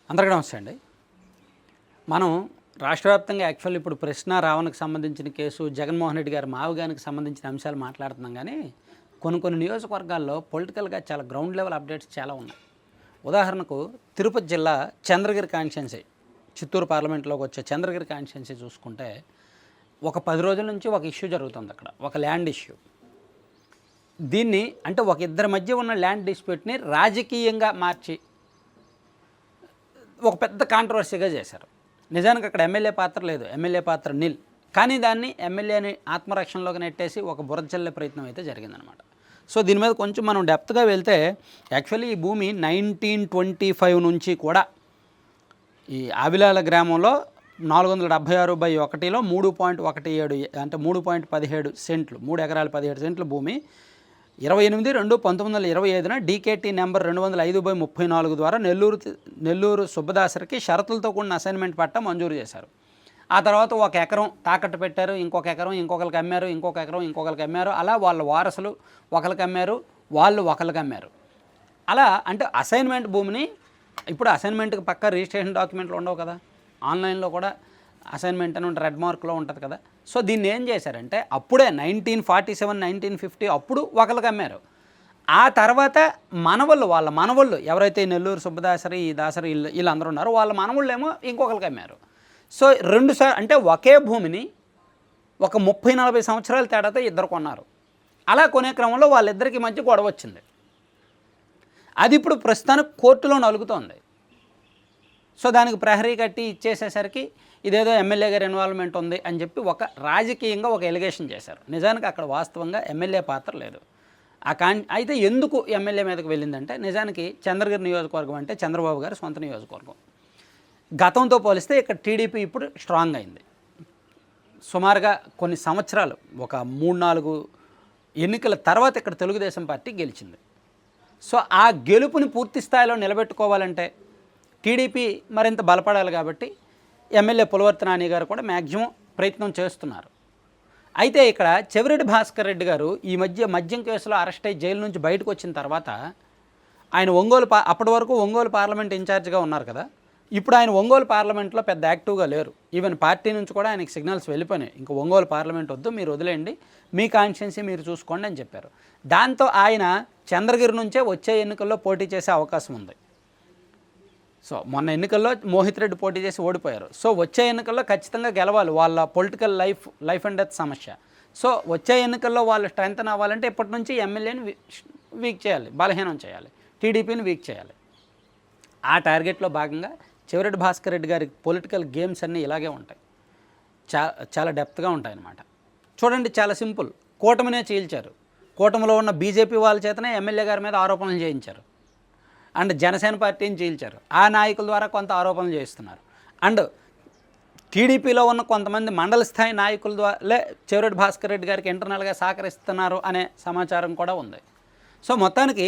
అందరికీ నమస్తే అండి. మనం రాష్ట్ర వ్యాప్తంగా యాక్చువల్ ఇప్పుడు ప్రశ్న రావణకు సంబంధించిన కేసు, జగన్మోహన్ రెడ్డి గారి మావగానికి సంబంధించిన అంశాలు మాట్లాడుతున్నాం. కానీ కొన్ని నియోజకవర్గాల్లో పొలిటికల్గా చాలా గ్రౌండ్ లెవెల్ అప్డేట్స్ చాలా ఉన్నాయి. ఉదాహరణకు తిరుపతి జిల్లా చంద్రగిరి కాన్స్టిట్యున్సీ, చిత్తూరు పార్లమెంట్లోకి వచ్చే చంద్రగిరి కాన్స్టిట్యున్సీ చూసుకుంటే ఒక 10 రోజుల నుంచి ఒక ఇష్యూ జరుగుతుంది. అక్కడ ఒక ల్యాండ్ ఇష్యూ. దీన్ని అంటే ఒక ఇద్దరి మధ్య ఉన్న ల్యాండ్ డిస్ప్యూట్ని రాజకీయంగా మార్చి ఒక పెద్ద కాంట్రవర్సీగా చేశారు. నిజానికి అక్కడ ఎమ్మెల్యే పాత్ర లేదు, ఎమ్మెల్యే పాత్ర నిల్. కానీ దాన్ని ఎమ్మెల్యేని ఆత్మరక్షణలోకి నెట్టేసి ఒక బురద చల్లే ప్రయత్నం అయితే జరిగిందనమాట. సో దీని మీద కొంచెం మనం డెప్త్గా వెళ్తే యాక్చువల్లీ ఈ భూమి 1925 నుంచి కూడా ఈ ఆవిలాల గ్రామంలో 476/1లో 3.17 అంటే 3.17 సెంట్లు, 3 ఎకరాల 17 సెంట్ల భూమి 28/2/1925 డీకేటీ నెంబర్ 205/34 ద్వారా నెల్లూరు సుబ్బదాసరికి షరతులతో కూడిన అసైన్మెంట్ పట్టా మంజూరు చేశారు. ఆ తర్వాత ఒక ఎకరం తాకట్టు పెట్టారు, ఇంకొక ఎకరం ఇంకొకరికి అమ్మారు, ఇంకొక ఎకరం ఇంకొకరికి అమ్మారు. అలా వాళ్ళ వారసులు ఒకరికి అమ్మారు, వాళ్ళు ఒకరికి అమ్మారు. అలా అంటే అసైన్మెంట్ భూమిని ఇప్పుడు అసైన్మెంట్కి పక్క రిజిస్ట్రేషన్ డాక్యుమెంట్లు ఉండవు కదా, ఆన్లైన్లో కూడా అసైన్మెంట్ అని రెడ్ మార్క్లో ఉంటుంది కదా. సో దీన్ని ఏం చేశారంటే అప్పుడే 1947, 1950 అప్పుడు ఒకరికి అమ్మారు. ఆ తర్వాత వాళ్ళ మనవళ్ళు ఎవరైతే నెల్లూరు సుబ్బదాసరి, ఈ దాసరి వీళ్ళందరూ ఉన్నారో వాళ్ళ మనవళ్ళేమో ఇంకొకరికి అమ్మారు. సో అంటే ఒకే భూమిని ఒక 30-40 సంవత్సరాల తేడాతో ఇద్దరు కొన్నారు. అలా కొనే క్రమంలో వాళ్ళిద్దరికి మధ్య గొడవ వచ్చింది. అది ఇప్పుడు ప్రస్తుతానికి కోర్టులో నలుగుతోంది. సో దానికి ప్రహరీ కట్టి ఇచ్చేసేసరికి ఇదేదో ఎమ్మెల్యే గారి ఇన్వాల్వ్మెంట్ ఉంది అని చెప్పి ఒక రాజకీయంగా ఒక ఎలిగేషన్ చేశారు. నిజానికి అక్కడ వాస్తవంగా ఎమ్మెల్యే పాత్ర లేదు. అయితే ఎందుకు ఎమ్మెల్యే మీదకి వెళ్ళిందంటే నిజానికి చంద్రగిరి నియోజకవర్గం అంటే చంద్రబాబు గారి సొంత నియోజకవర్గం. గతంతో పోలిస్తే ఇక్కడ టీడీపీ ఇప్పుడు స్ట్రాంగ్ అయింది. సుమారుగా కొన్ని సంవత్సరాలు ఒక 3-4 ఎన్నికల తర్వాత ఇక్కడ తెలుగుదేశం పార్టీ గెలిచింది. సో ఆ గెలుపుని పూర్తి స్థాయిలో నిలబెట్టుకోవాలంటే టీడీపీ మరింత బలపడాలి. కాబట్టి ఎమ్మెల్యే పులవర్తి నాని గారు కూడా మ్యాక్సిమం ప్రయత్నం చేస్తున్నారు. అయితే ఇక్కడ చెవిరెడ్డి భాస్కర్ రెడ్డి గారు ఈ మద్యం కేసులో అరెస్ట్ అయ్యి జైలు నుంచి బయటకు వచ్చిన తర్వాత ఆయన అప్పటి వరకు ఒంగోలు పార్లమెంట్ ఇన్ఛార్జ్గా ఉన్నారు కదా. ఇప్పుడు ఆయన ఒంగోలు పార్లమెంట్లో పెద్ద యాక్టివ్గా లేరు. ఈవెన్ పార్టీ నుంచి కూడా ఆయనకి సిగ్నల్స్ వెళ్ళిపోయినాయి, ఇంకా ఒంగోలు పార్లమెంట్ వద్దు, మీరు వదిలేయండి, మీ కాన్స్టిట్యున్సీ మీరు చూసుకోండి అని చెప్పారు. దాంతో ఆయన చంద్రగిరి నుంచే వచ్చే ఎన్నికల్లో పోటీ చేసే అవకాశం ఉంది. సో మొన్న ఎన్నికల్లో మోహిత్ రెడ్డి పోటీ చేసి ఓడిపోయారు. సో వచ్చే ఎన్నికల్లో ఖచ్చితంగా గెలవాలి, వాళ్ళ పొలిటికల్ లైఫ్ అండ్ డెత్ సమస్య. సో వచ్చే ఎన్నికల్లో వాళ్ళు స్ట్రెంగ్తన్ అవ్వాలంటే ఇప్పటి నుంచి ఎమ్మెల్యేని వీక్ చేయాలి, బలహీనం చేయాలి, టీడీపీని వీక్ చేయాలి. ఆ టార్గెట్లో భాగంగా చెవిరెడ్డి భాస్కర్ రెడ్డి గారి పొలిటికల్ గేమ్స్ అన్నీ ఇలాగే ఉంటాయి, చాలా డెప్త్గా ఉంటాయన్నమాట. చూడండి, చాలా సింపుల్. కూటమినే చీల్చారు. కూటమిలో ఉన్న బీజేపీ వాళ్ళ చేతనే ఎమ్మెల్యే గారి మీద ఆరోపణలు చేయించారు. అండ్ జనసేన పార్టీని చీల్చారు. ఆ నాయకుల ద్వారా కొంత ఆరోపణలు చేస్తున్నారు. అండ్ టీడీపీలో ఉన్న కొంతమంది మండల స్థాయి నాయకుల ద్వారా చెవిరెడ్డి భాస్కర్ రెడ్డి గారికి ఇంటర్నల్గా సహకరిస్తున్నారు అనే సమాచారం కూడా ఉంది. సో మొత్తానికి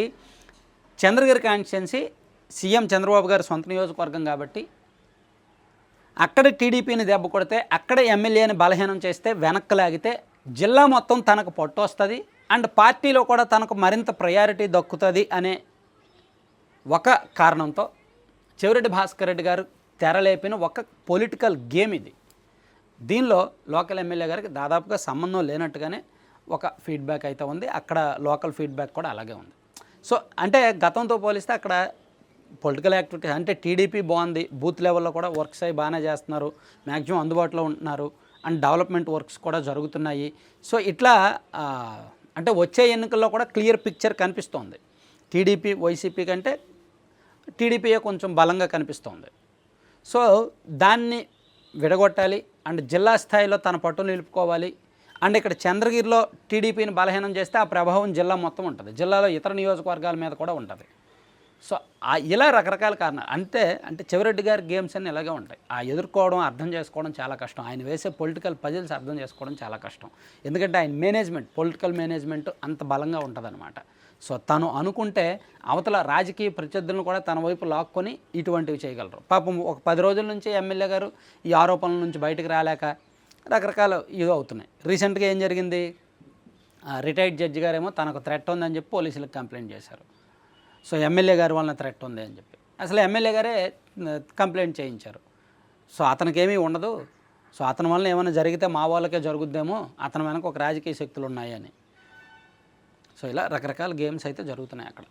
చంద్రగిరి కాన్స్టిట్యున్సీ సీఎం చంద్రబాబు గారి సొంత నియోజకవర్గం కాబట్టి అక్కడ టీడీపీని దెబ్బ కొడితే, అక్కడ ఎమ్మెల్యేని బలహీనం చేస్తే, వెనక్కి లాగితే జిల్లా మొత్తం తనకు పట్టు వస్తుంది. అండ్ పార్టీలో కూడా తనకు మరింత ప్రయారిటీ దక్కుతుంది అనే ఒక కారణంతో చెవిరెడ్డి భాస్కర్ రెడ్డి గారు తెరలేపిన ఒక పొలిటికల్ గేమ్ ఇది. దీనిలో లోకల్ ఎమ్మెల్యే గారికి దాదాపుగా సంబంధం లేనట్టుగానే ఒక ఫీడ్బ్యాక్ అయితే ఉంది. అక్కడ లోకల్ ఫీడ్బ్యాక్ కూడా అలాగే ఉంది. సో అంటే గతంతో పోలిస్తే అక్కడ పొలిటికల్ యాక్టివిటీ అంటే టీడీపీ బాగుంది, బూత్ లెవెల్లో కూడా వర్క్స్ అవి బాగానే చేస్తున్నారు, మ్యాక్సిమం అందుబాటులో ఉంటున్నారు, అండ్ డెవలప్మెంట్ వర్క్స్ కూడా జరుగుతున్నాయి. సో ఇట్లా అంటే వచ్చే ఎన్నికల్లో కూడా క్లియర్ పిక్చర్ కనిపిస్తోంది. టీడీపీ వైసీపీ కంటే టీడీపీయే కొంచెం బలంగా కనిపిస్తోంది. సో దాన్ని విడగొట్టాలి అండ్ జిల్లా స్థాయిలో తన పట్టును నిలుపుకోవాలి. అండ్ ఇక్కడ చంద్రగిరిలో టీడీపీని బలహీనం చేస్తే ఆ ప్రభావం జిల్లా మొత్తం ఉంటుంది, జిల్లాలో ఇతర నియోజకవర్గాల మీద కూడా ఉంటుంది. సో ఇలా రకరకాల కారణాలు అంటే చెవిరెడ్డి గారి గేమ్స్ అన్నీ ఇలాగే ఉంటాయి. ఎదుర్కోవడం, అర్థం చేసుకోవడం చాలా కష్టం. ఆయన వేసే పొలిటికల్ పజిల్స్ అర్థం చేసుకోవడం చాలా కష్టం. ఎందుకంటే ఆయన పొలిటికల్ మేనేజ్మెంట్ అంత బలంగా ఉంటుందన్నమాట. సో తను అనుకుంటే అవతల రాజకీయ ప్రత్యర్థులను కూడా తన వైపు లాక్కొని ఇటువంటివి చేయగలరు. పాపం ఒక 10 రోజుల నుంచి ఎమ్మెల్యే గారు ఈ ఆరోపణల నుంచి బయటకు రాలేక రకరకాల ఇది అవుతున్నాయి. రీసెంట్గా ఏం జరిగింది, రిటైర్డ్ జడ్జి గారేమో తనకు థ్రెట్ ఉందని చెప్పి పోలీసులకు కంప్లైంట్ చేశారు. సో ఎమ్మెల్యే గారి వలన థ్రెట్ ఉంది అని చెప్పి. అసలు ఎమ్మెల్యే గారే కంప్లైంట్ చేయించారు. సో అతనికేమీ ఉండదు, సో అతని వల్ల ఏమైనా జరిగితే మా వాళ్ళకే జరుగుద్దేమో, అతని వెనక ఒక రాజకీయ శక్తులు ఉన్నాయని. సో ఇలా రకరకాల గేమ్స్ అయితే జరుగుతున్నాయి అక్కడ.